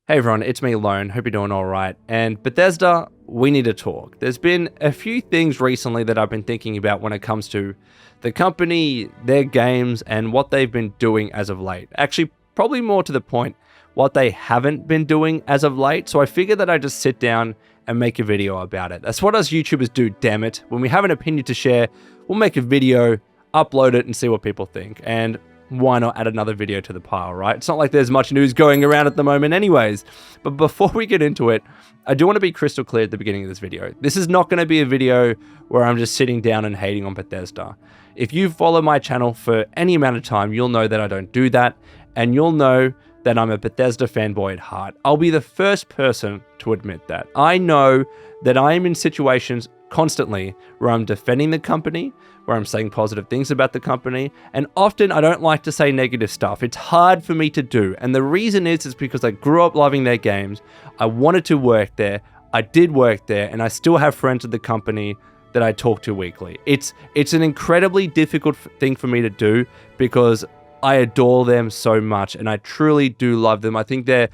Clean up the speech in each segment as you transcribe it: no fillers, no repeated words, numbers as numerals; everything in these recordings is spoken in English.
Hey everyone, it's me, Lone. Hope you're doing all right. And Bethesda, we need to talk. There's been a few things recently that I've been thinking about when it comes to the company, their games, and what they've been doing as of late. Actually, probably more to the point, what they haven't been doing as of late. So I figured that I'd just sit down and make a video about it. That's what us YouTubers do, damn it. When we have an opinion to share, we'll make a video, upload it, and see what people think. And why not add another video to the pile, right? It's not like there's much news going around at the moment anyways. But before we get into it, I do want to be crystal clear at the beginning of this video. This is not going to be a video where I'm just sitting down and hating on Bethesda. If you follow my channel for any amount of time, you'll know that I don't do that. And you'll know that I'm a Bethesda fanboy at heart. I'll be the first person to admit that. I know that I am in situations constantly where I'm defending the company, where I'm saying positive things about the company, and often I don't like to say negative stuff. It's hard for me to do, and the reason is because I grew up loving their games. I wanted to work there. I did work there, and I still have friends at the company that I talk to weekly. It's an incredibly difficult thing for me to do because I adore them so much, and I truly do love them. I think they're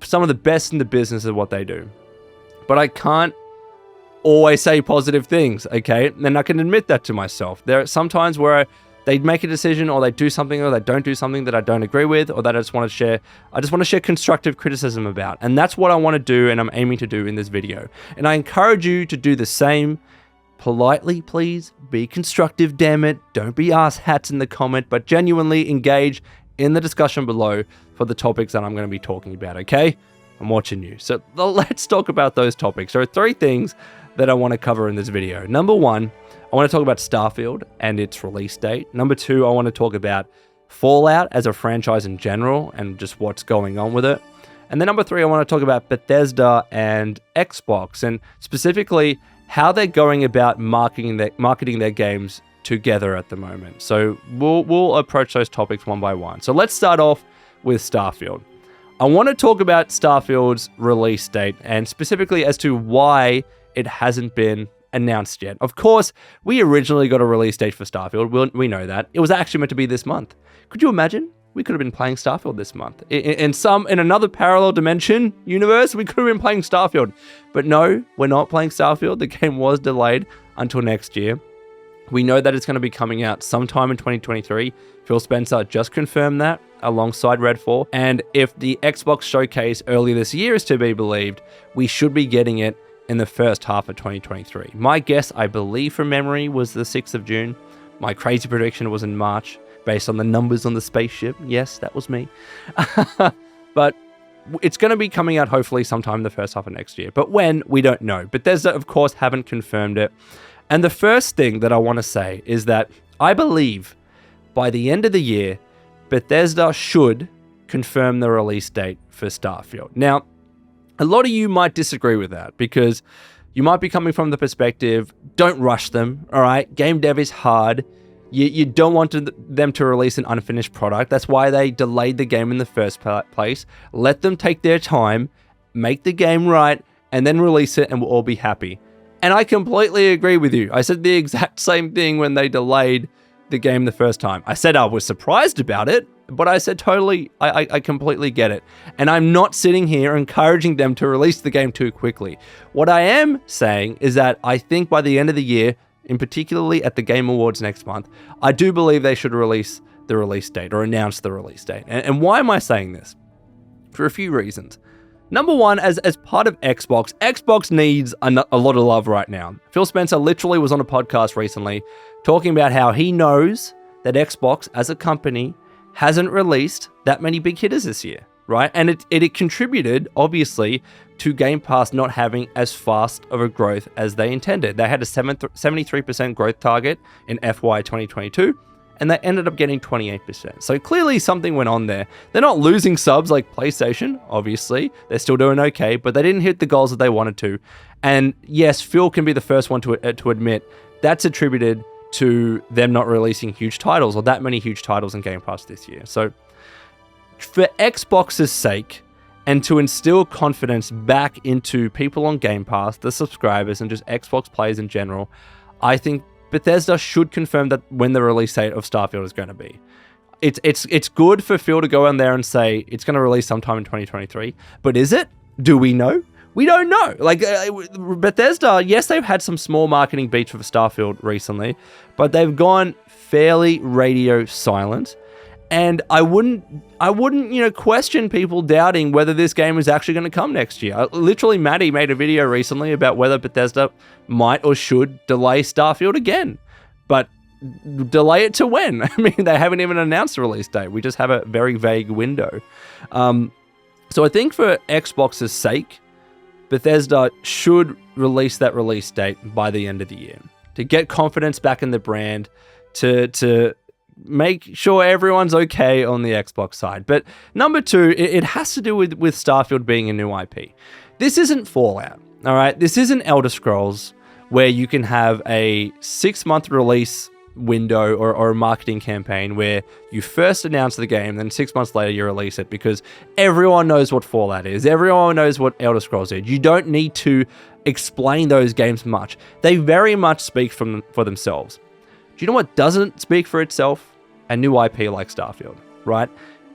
some of the best in the business at what they do. But I can't always say positive things, okay? And I can admit that to myself. There are some times where they make a decision or they do something or they don't do something that I don't agree with or that I just want to share constructive criticism about. And that's what I want to do and I'm aiming to do in this video. And I encourage you to do the same. Politely, please. Be constructive, damn it. Don't be asshats in the comment, but genuinely engage in the discussion below for the topics that I'm going to be talking about, okay? I'm watching you. So let's talk about those topics. There are three things that I want to cover in this video. Number one, I want to talk about Starfield and its release date. Number two, I want to talk about Fallout as a franchise in general and just what's going on with it. And then number three, I want to talk about Bethesda and Xbox and specifically how they're going about marketing their games together at the moment. So we'll approach those topics one by one. So let's start off with Starfield. I want to talk about Starfield's release date and specifically as to why it hasn't been announced yet. Of course, we originally got a release date for Starfield. We know that. It was actually meant to be this month. Could you imagine? We could have been playing Starfield this month. In another parallel dimension universe, we could have been playing Starfield. But no, we're not playing Starfield. The game was delayed until next year. We know that it's going to be coming out sometime in 2023. Phil Spencer just confirmed that alongside Redfall. And if the Xbox showcase early this year is to be believed, we should be getting it in the first half of 2023. My guess, I believe from memory, was the 6th of June. My crazy prediction was in March, based on the numbers on the spaceship. Yes, that was me. But it's going to be coming out hopefully sometime in the first half of next year. But when, we don't know. Bethesda, of course, haven't confirmed it. And the first thing that I want to say is that I believe by the end of the year, Bethesda should confirm the release date for Starfield. Now, a lot of you might disagree with that because you might be coming from the perspective, don't rush them, all right? Game dev is hard. You don't want them to release an unfinished product. That's why they delayed the game in the first place. Let them take their time, make the game right, and then release it and we'll all be happy. And I completely agree with you. I said the exact same thing when they delayed the game the first time. I said I was surprised about it, but I said totally, I completely get it. And I'm not sitting here encouraging them to release the game too quickly. What I am saying is that I think by the end of the year, in particularly at the Game Awards next month, I do believe they should release the release date or announce the release date. And why am I saying this? For a few reasons. Number one, as part of Xbox needs a lot of love right now. Phil Spencer literally was on a podcast recently talking about how he knows that Xbox as a company hasn't released that many big hitters this year, right? And it contributed, obviously, to Game Pass not having as fast of a growth as they intended. They had a 73% growth target in FY 2022, and they ended up getting 28%. So clearly something went on there. They're not losing subs like PlayStation, obviously. They're still doing okay, but they didn't hit the goals that they wanted to. And yes, Phil can be the first one to admit that's attributed to them not releasing huge titles or that many huge titles in Game Pass this year. So for Xbox's sake, and to instill confidence back into people on Game Pass, the subscribers, and just Xbox players in general, I think Bethesda should confirm that when the release date of Starfield is going to be. it's good for Phil to go in there and say it's going to release sometime in 2023. But is it? Do we know? We don't know. Like Bethesda, yes, they've had some small marketing beats for Starfield recently, but they've gone fairly radio silent. And I wouldn't, question people doubting whether this game is actually going to come next year. Literally, Maddie made a video recently about whether Bethesda might or should delay Starfield again. But delay it to when? I mean, they haven't even announced a release date. We just have a very vague window. So I think for Xbox's sake, Bethesda should release that release date by the end of the year to get confidence back in the brand, to make sure everyone's okay on the Xbox side. But number two, it has to do with Starfield being a new IP. This isn't Fallout, all right? This isn't Elder Scrolls, where you can have a 6-month release window or a marketing campaign where you first announce the game, then 6 months later you release it, because everyone knows what Fallout is. Everyone knows what Elder Scrolls is. You don't need to explain those games much. They very much speak for themselves. Do you know what doesn't speak for itself? A new IP like Starfield, right?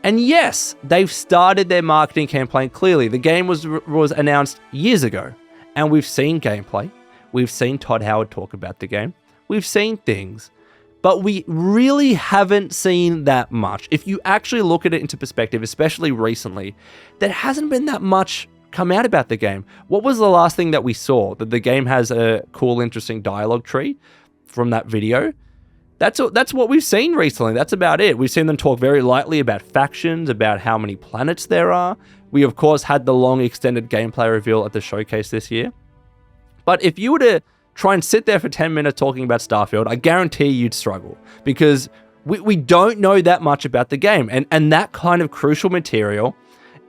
And yes, they've started their marketing campaign clearly. The game was announced years ago, and we've seen gameplay. We've seen Todd Howard talk about the game. We've seen things, but we really haven't seen that much. If you actually look at it into perspective, especially recently, there hasn't been that much come out about the game. What was the last thing that we saw? That the game has a cool, interesting dialogue tree from that video. That's what we've seen recently. That's about it. We've seen them talk very lightly about factions, about how many planets there are. We, of course, had the long extended gameplay reveal at the showcase this year. But if you were to try and sit there for 10 minutes talking about Starfield, I guarantee you'd struggle, because we don't know that much about the game. And that kind of crucial material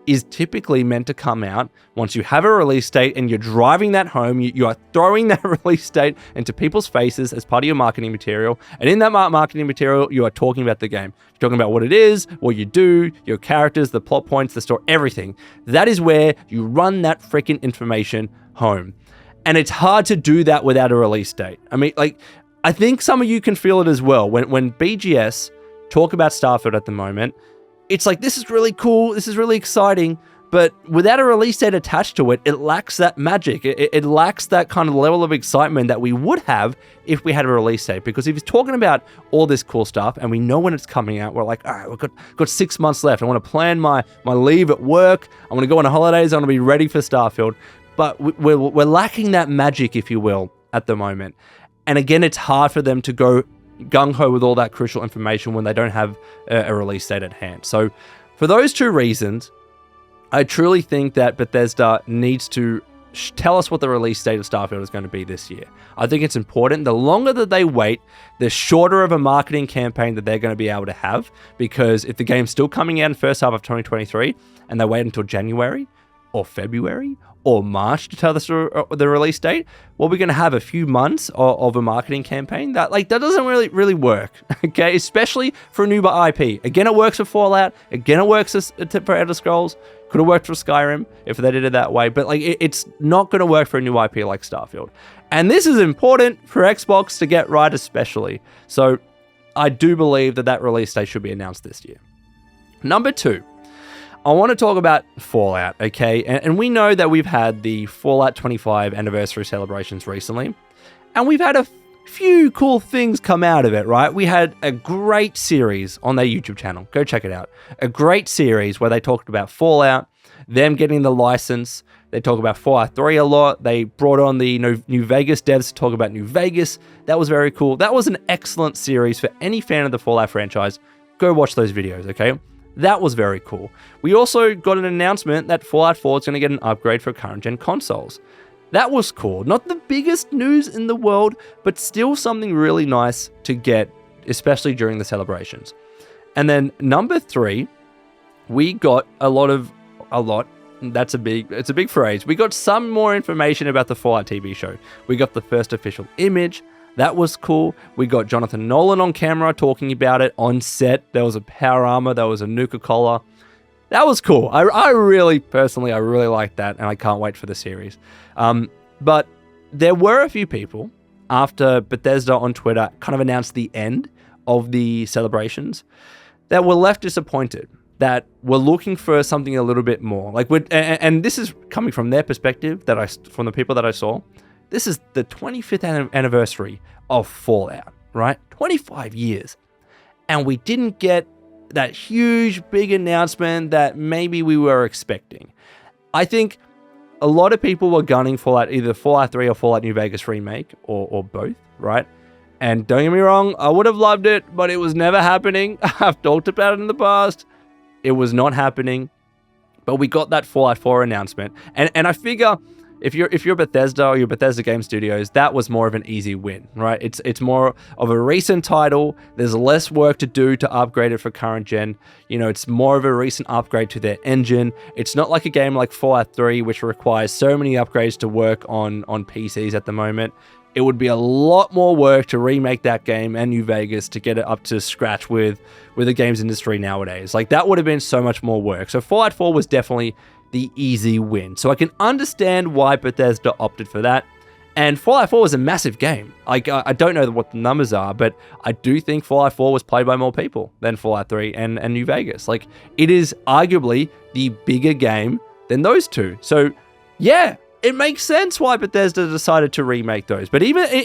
is typically meant to come out once you have a release date and you're driving that home. You are throwing that release date into people's faces as part of your marketing material. And in that marketing material, you are talking about the game. You're talking about what it is, what you do, your characters, the plot points, the story, everything. That is where you run that freaking information home. And it's hard to do that without a release date. I mean, like, I think some of you can feel it as well. When BGS talk about Starfield at the moment, it's like, this is really cool, this is really exciting, but without a release date attached to it, it lacks that magic. It lacks that kind of level of excitement that we would have if we had a release date. Because if he's talking about all this cool stuff and we know when it's coming out, we're like, all right, we've got 6 months left. I want to plan my leave at work. I want to go on holidays. I want to be ready for Starfield. But we're lacking that magic, if you will, at the moment. And again, it's hard for them to go gung-ho with all that crucial information when they don't have a release date at hand. So for those two reasons, I truly think that Bethesda needs to tell us what the release date of Starfield is going to be this year. I think it's important. The longer that they wait, the shorter of a marketing campaign that they're going to be able to have, because if the game's still coming out in the first half of 2023 and they wait until January or February or March to tell us the release date, well, we're going to have a few months of a marketing campaign that doesn't really work, okay? Especially for a new IP. Again, it works for Fallout. Again, it works for Elder Scrolls. Could have worked for Skyrim if they did it that way, but it's not going to work for a new IP like Starfield. And this is important for Xbox to get right, especially. So I do believe that release date should be announced this year. Number two, I want to talk about Fallout, okay? And we know that we've had the Fallout 25 anniversary celebrations recently, and we've had a few cool things come out of it, right? We had a great series on their YouTube channel. Go check it out. A great series where they talked about Fallout, them getting the license. They talk about Fallout 3 a lot. They brought on the New Vegas devs to talk about New Vegas. That was very cool. That was an excellent series for any fan of the Fallout franchise. Go watch those videos, okay? That was very cool. We also got an announcement that Fallout 4 is going to get an upgrade for current-gen consoles. That was cool. Not the biggest news in the world, but still something really nice to get, especially during the celebrations. And then number three, we got it's a big phrase. We got some more information about the Fallout TV show. We got the first official image. That was cool. We got Jonathan Nolan on camera talking about it on set. There was a power armor. There was a Nuka-Cola. That was cool. I really liked that, and I can't wait for the series. But there were a few people after Bethesda on Twitter kind of announced the end of the celebrations that we're left disappointed, that we're looking for something a little bit more. Like, and this is coming from their perspective, from the people that I saw. This is the 25th anniversary of Fallout, right? 25 years. And we didn't get that huge, big announcement that maybe we were expecting. I think a lot of people were gunning for either Fallout 3 or Fallout New Vegas remake, or both, right? And don't get me wrong, I would have loved it, but it was never happening. I've talked about it in the past. It was not happening. But we got that Fallout 4 announcement. And I figure if you're Bethesda or you're Bethesda Game Studios, that was more of an easy win, right? It's more of a recent title. There's less work to do to upgrade it for current gen. You know, it's more of a recent upgrade to their engine. It's not like a game like Fallout 3, which requires so many upgrades to work on PCs at the moment. It would be a lot more work to remake that game and New Vegas to get it up to scratch with the games industry nowadays. Like, that would have been so much more work. So Fallout 4 was definitely the easy win. So I can understand why Bethesda opted for that. And Fallout 4 was a massive game. I don't know what the numbers are, but I do think Fallout 4 was played by more people than Fallout 3 and New Vegas. Like, it is arguably the bigger game than those two. So, yeah, it makes sense why Bethesda decided to remake those, but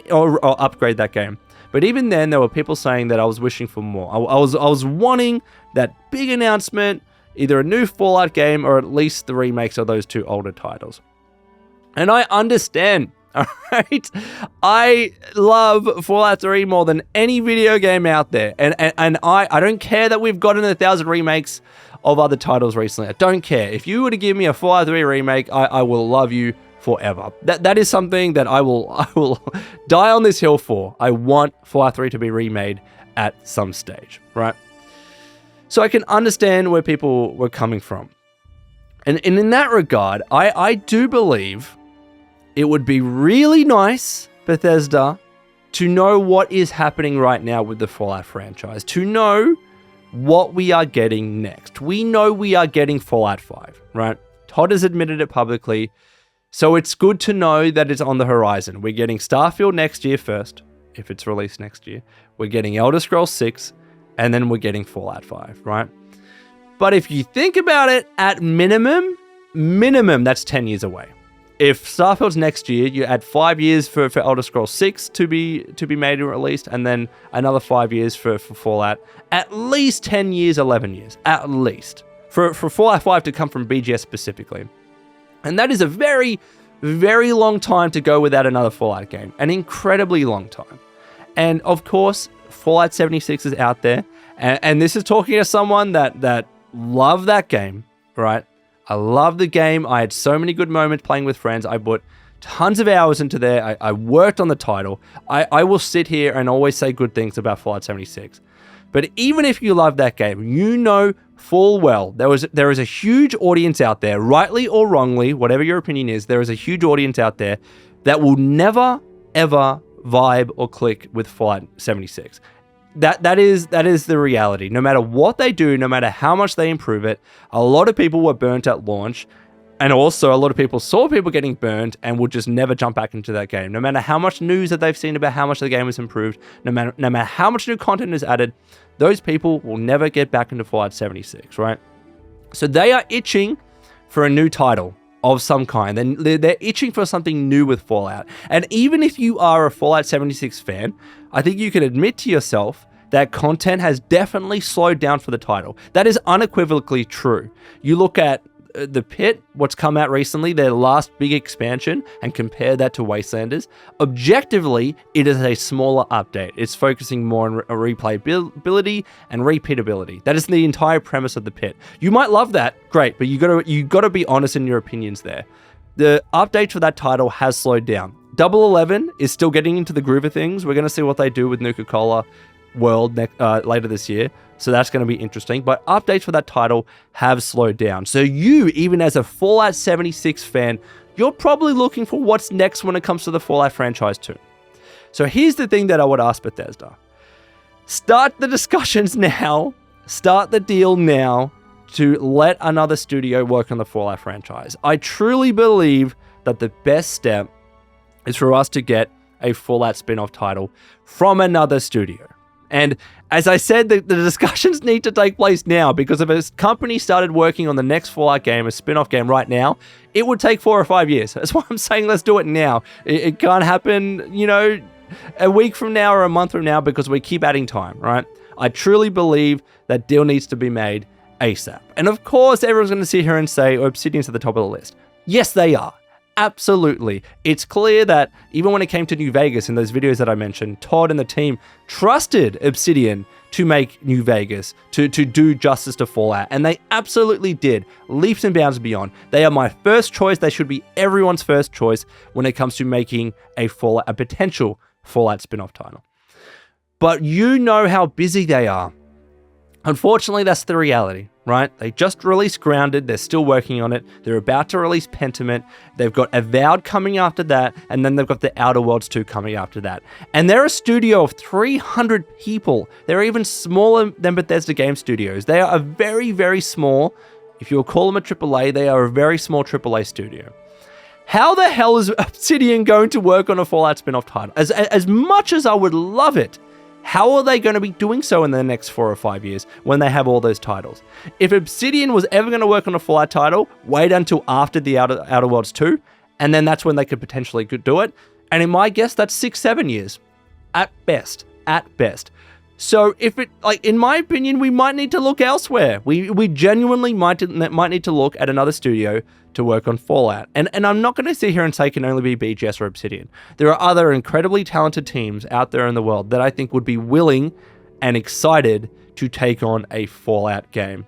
or upgrade that game. But even then, there were people saying that I was wishing for more. I was wanting that big announcement, either a new Fallout game or at least the remakes of those two older titles. And I understand, all right? I love Fallout 3 more than any video game out there. And I don't care that we've gotten 1,000 remakes of other titles recently. I don't care. If you were to give me a Fallout 3 remake, I will love you forever. That is something that I will die on this hill for. I want Fallout 3 to be remade at some stage, right? So I can understand where people were coming from. And in that regard, I do believe it would be really nice, Bethesda, to know what is happening right now with the Fallout franchise, to know what we are getting next. We know we are getting Fallout 5, right? Todd has admitted it publicly, so it's good to know that it's on the horizon. We're getting Starfield next year first, if it's released next year. We're getting Elder Scrolls 6, and then we're getting Fallout 5, right? But if you think about it, at minimum, that's 10 years away. If Starfield's next year, you add 5 years for Elder Scrolls 6 to be made and released, and then another 5 years for Fallout. At least 10 years, 11 years, at least. For Fallout 5 to come from BGS specifically. And that is a very, very long time to go without another Fallout game. An incredibly long time. And of course, Fallout 76 is out there. And this is talking to someone that loved that game, right? I love the game. I had so many good moments playing with friends. I put tons of hours into there. I worked on the title. I will sit here and always say good things about Fallout 76. But even if you love that game, you know full well there is a huge audience out there, rightly or wrongly, whatever your opinion is, there is a huge audience out there that will never, ever vibe or click with Fallout 76. That is the reality. No matter what they do, no matter how much they improve it, a lot of people were burnt at launch. And also, a lot of people saw people getting burned and will just never jump back into that game. No matter how much news that they've seen about how much the game has improved, no matter how much new content is added, those people will never get back into Fallout 76, right? So they are itching for a new title of some kind. They're itching for something new with Fallout. And even if you are a Fallout 76 fan, I think you can admit to yourself that content has definitely slowed down for the title. That is unequivocally true. You look at The Pit, what's come out recently, their last big expansion, and compare that to Wastelanders. Objectively, it is a smaller update. It's focusing more on replayability and repeatability. That is the entire premise of The Pit. You might love that, great, but you gotta be honest in your opinions there. The update for that title has slowed down. 11 is still getting into the groove of things. We're gonna see what they do with Nuka-Cola World later this year. So that's going to be interesting. But updates for that title have slowed down. So you, even as a Fallout 76 fan, you're probably looking for what's next when it comes to the Fallout franchise too. So here's the thing that I would ask Bethesda. Start the discussions now. Start the deal now to let another studio work on the Fallout franchise. I truly believe that the best step is for us to get a Fallout spin-off title from another studio. And as I said, the discussions need to take place now, because if a company started working on the next Fallout game, a spin-off game right now, it would take 4 or 5 years. That's why I'm saying let's do it now. It can't happen, a week from now or a month from now, because we keep adding time, right? I truly believe that deal needs to be made ASAP. And of course, everyone's going to sit here and say, Obsidian's at the top of the list. Yes, they are. Absolutely. It's clear that even when it came to New Vegas in those videos that I mentioned, Todd and the team trusted Obsidian to make New Vegas, to do justice to Fallout. And they absolutely did. Leaps and bounds beyond. They are my first choice. They should be everyone's first choice when it comes to making a potential Fallout spin-off title. But you know how busy they are. Unfortunately, that's the reality, right? They just released Grounded. They're still working on it. They're about to release Pentiment. They've got Avowed coming after that. And then they've got the Outer Worlds 2 coming after that. And they're a studio of 300 people. They're even smaller than Bethesda Game Studios. They are a very, very small, if you'll call them a AAA, they are a very small AAA studio. How the hell is Obsidian going to work on a Fallout spin-off title? As much as I would love it, how are they going to be doing so in the next 4 or 5 years when they have all those titles? If Obsidian was ever going to work on a Fallout title, wait until after the Outer Worlds 2, and then that's when they could potentially do it. And in my guess, that's 6-7 years. At best. So in my opinion, we might need to look elsewhere. We genuinely might need to look at another studio to work on Fallout. And I'm not going to sit here and say it can only be BGS or Obsidian. There are other incredibly talented teams out there in the world that I think would be willing and excited to take on a Fallout game.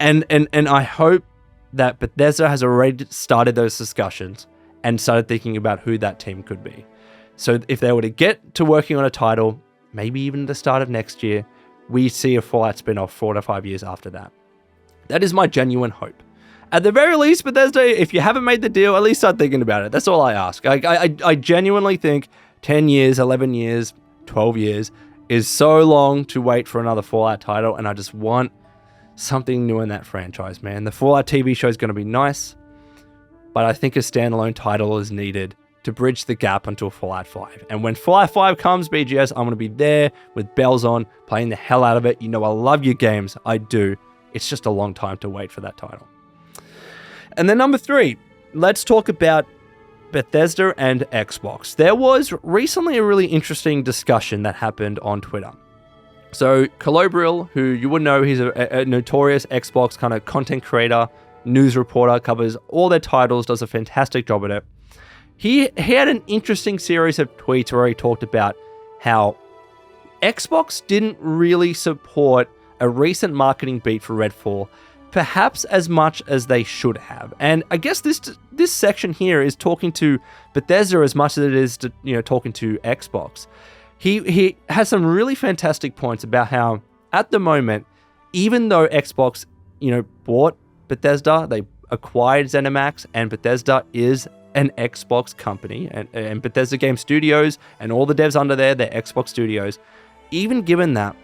And I hope that Bethesda has already started those discussions and started thinking about who that team could be. So if they were to get to working on a title, maybe even the start of next year, we see a Fallout spin-off 4 to 5 years after that. That is my genuine hope. At the very least, Bethesda, if you haven't made the deal, at least start thinking about it. That's all I ask. I genuinely think 10 years, 11 years, 12 years is so long to wait for another Fallout title, and I just want something new in that franchise, man. The Fallout TV show is going to be nice, but I think a standalone title is needed to bridge the gap until Fallout 5. And when Fallout 5 comes, BGS, I'm going to be there with bells on, playing the hell out of it. You know I love your games. I do. It's just a long time to wait for that title. And then number 3, let's talk about Bethesda and Xbox. There was recently a really interesting discussion that happened on Twitter. So Colobriel, who you would know, he's a notorious Xbox kind of content creator, news reporter, covers all their titles, does a fantastic job at it. He had an interesting series of tweets where he talked about how Xbox didn't really support a recent marketing beat for Redfall, perhaps as much as they should have. And I guess this section here is talking to Bethesda as much as it is to, talking to Xbox. He has some really fantastic points about how at the moment, even though Xbox, bought Bethesda, they acquired ZeniMax, and Bethesda is an Xbox company, and Bethesda Game Studios and all the devs under there, they're Xbox Studios. Even given that,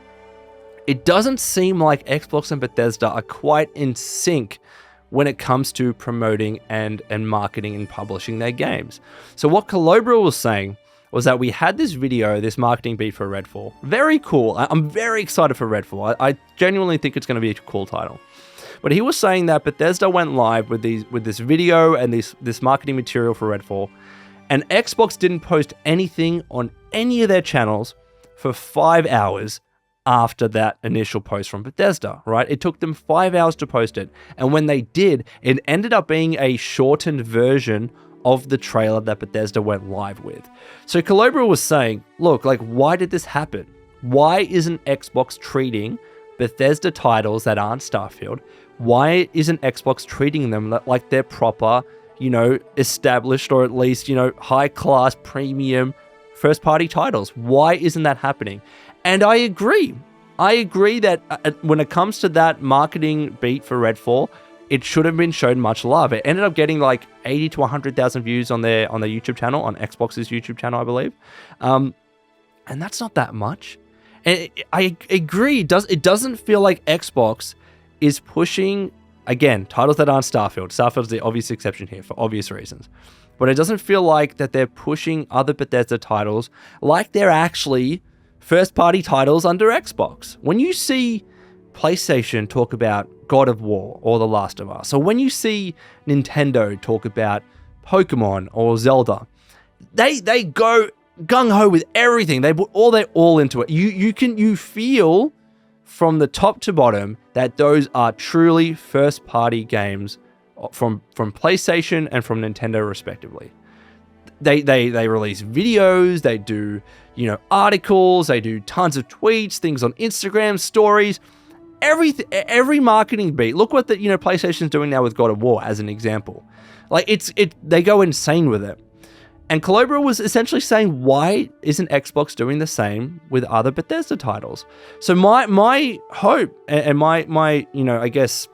it doesn't seem like Xbox and Bethesda are quite in sync when it comes to promoting and marketing and publishing their games. So what Colobriel was saying was that we had this video, this marketing beat for Redfall. Very cool. I'm very excited for Redfall. I genuinely think it's going to be a cool title. But he was saying that Bethesda went live with this video and this marketing material for Redfall, and Xbox didn't post anything on any of their channels for 5 hours after that initial post from Bethesda, right? It took them 5 hours to post it. And when they did, it ended up being a shortened version of the trailer that Bethesda went live with. So Colobriel was saying, look, why did this happen? Why isn't Xbox treating Bethesda titles that aren't Starfield? Why isn't Xbox treating them like they're proper, established, or at least, high-class, premium first-party titles? Why isn't that happening? And I agree. I agree that when it comes to that marketing beat for Redfall, it should have been shown much love. It ended up getting 80 to 100,000 views on their YouTube channel, on Xbox's YouTube channel, I believe. And that's not that much. And I agree. It doesn't feel like Xbox is pushing, again, titles that aren't Starfield. Starfield's the obvious exception here for obvious reasons. But it doesn't feel like that they're pushing other Bethesda titles like they're actually first-party titles under Xbox. When you see PlayStation talk about God of War or The Last of Us, or when you see Nintendo talk about Pokemon or Zelda, they go gung-ho with everything. They put all into it. You feel from the top to bottom that those are truly first-party games from PlayStation and from Nintendo respectively. They release videos, they do, articles, they do tons of tweets, things on Instagram, stories, every marketing beat. Look what PlayStation's doing now with God of War as an example. Like they go insane with it. And Colobra was essentially saying, why isn't Xbox doing the same with other Bethesda titles? So my hope and my I guess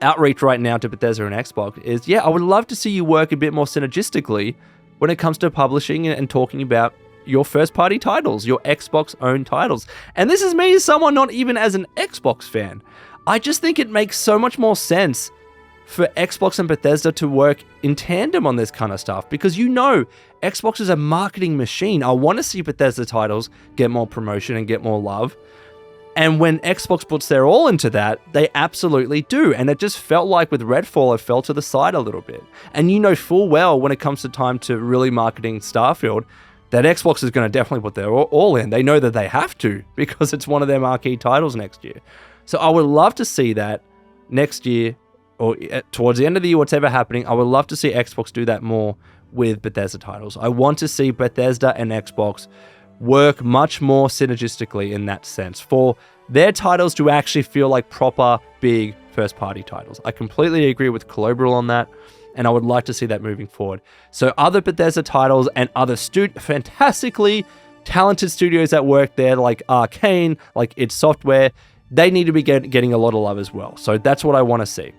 outreach right now to Bethesda and Xbox is, I would love to see you work a bit more synergistically when it comes to publishing and talking about your first-party titles, your Xbox-owned titles. And this is me as someone not even as an Xbox fan. I just think it makes so much more sense for Xbox and Bethesda to work in tandem on this kind of stuff, because Xbox is a marketing machine. I want to see Bethesda titles get more promotion and get more love. And when Xbox puts their all into that, they absolutely do. And it just felt like with Redfall, it fell to the side a little bit. And full well when it comes to time to really marketing Starfield, that Xbox is going to definitely put their all in. They know that they have to, because it's one of their marquee titles next year. So I would love to see that next year, or towards the end of the year, whatever happening, I would love to see Xbox do that more with Bethesda titles. I want to see Bethesda and Xbox work much more synergistically in that sense, for their titles to actually feel like proper, big, first-party titles. I completely agree with Colobra on that, and I would like to see that moving forward. So other Bethesda titles and other fantastically talented studios that work there, like Arcane, like id Software, they need to be getting a lot of love as well. So that's what I want to see.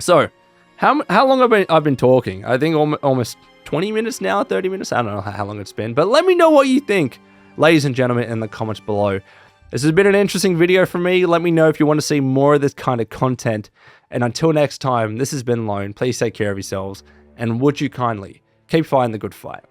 So, how long I've been talking? I think almost 20 minutes now, 30 minutes? I don't know how long it's been. But let me know what you think, ladies and gentlemen, in the comments below. This has been an interesting video for me. Let me know if you want to see more of this kind of content. And until next time, this has been Lone. Please take care of yourselves. And would you kindly keep fighting the good fight.